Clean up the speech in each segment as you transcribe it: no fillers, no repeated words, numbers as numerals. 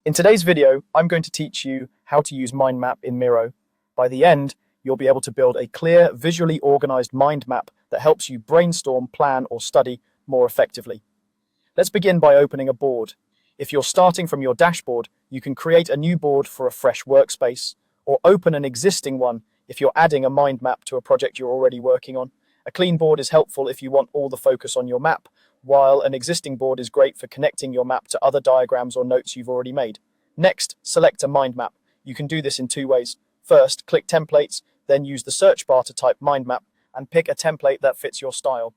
In today's video, I'm going to teach you how to use mind map in Miro. By the end, you'll be able to build a clear, visually organized mind map that helps you brainstorm, plan, or study more effectively. Let's begin by opening a board. If you're starting from your dashboard, you can create a new board for a fresh workspace, or open an existing one if you're adding a mind map to a project you're already working on. A clean board is helpful if you want all the focus on your map, while an existing board is great for connecting your map to other diagrams or notes you've already made. Next, select a mind map. You can do this in two ways. First, click Templates, then use the search bar to type mind map and pick a template that fits your style.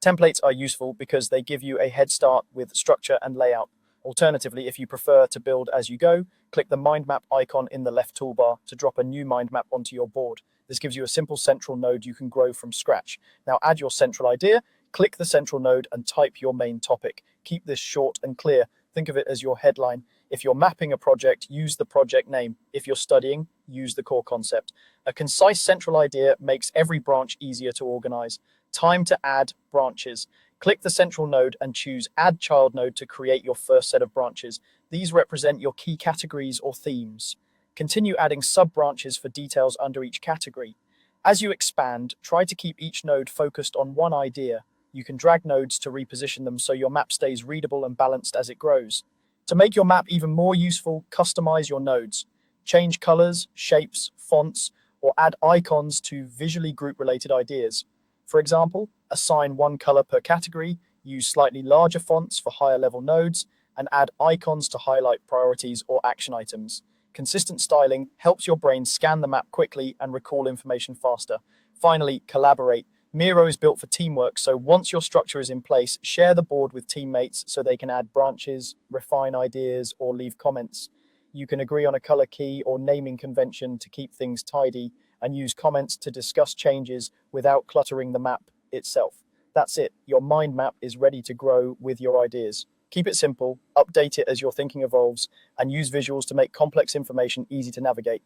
Templates are useful because they give you a head start with structure and layout. Alternatively, if you prefer to build as you go, click the mind map icon in the left toolbar to drop a new mind map onto your board. This gives you a simple central node you can grow from scratch. Now add your central idea, click the central node and type your main topic. Keep this short and clear. Think of it as your headline. If you're mapping a project, use the project name. If you're studying, use the core concept. A concise central idea makes every branch easier to organize. Time to add branches. Click the central node and choose Add Child Node to create your first set of branches. These represent your key categories or themes. Continue adding sub-branches for details under each category. As you expand, try to keep each node focused on one idea. You can drag nodes to reposition them so your map stays readable and balanced as it grows. To make your map even more useful, customize your nodes. Change colors, shapes, fonts, or add icons to visually group-related ideas. For example, assign one color per category, use slightly larger fonts for higher-level nodes, and add icons to highlight priorities or action items. Consistent styling helps your brain scan the map quickly and recall information faster. Finally, collaborate. Miro is built for teamwork, so once your structure is in place, share the board with teammates so they can add branches, refine ideas, or leave comments. You can agree on a color key or naming convention to keep things tidy, and use comments to discuss changes without cluttering the map itself. That's it. Your mind map is ready to grow with your ideas. Keep it simple, update it as your thinking evolves, and use visuals to make complex information easy to navigate.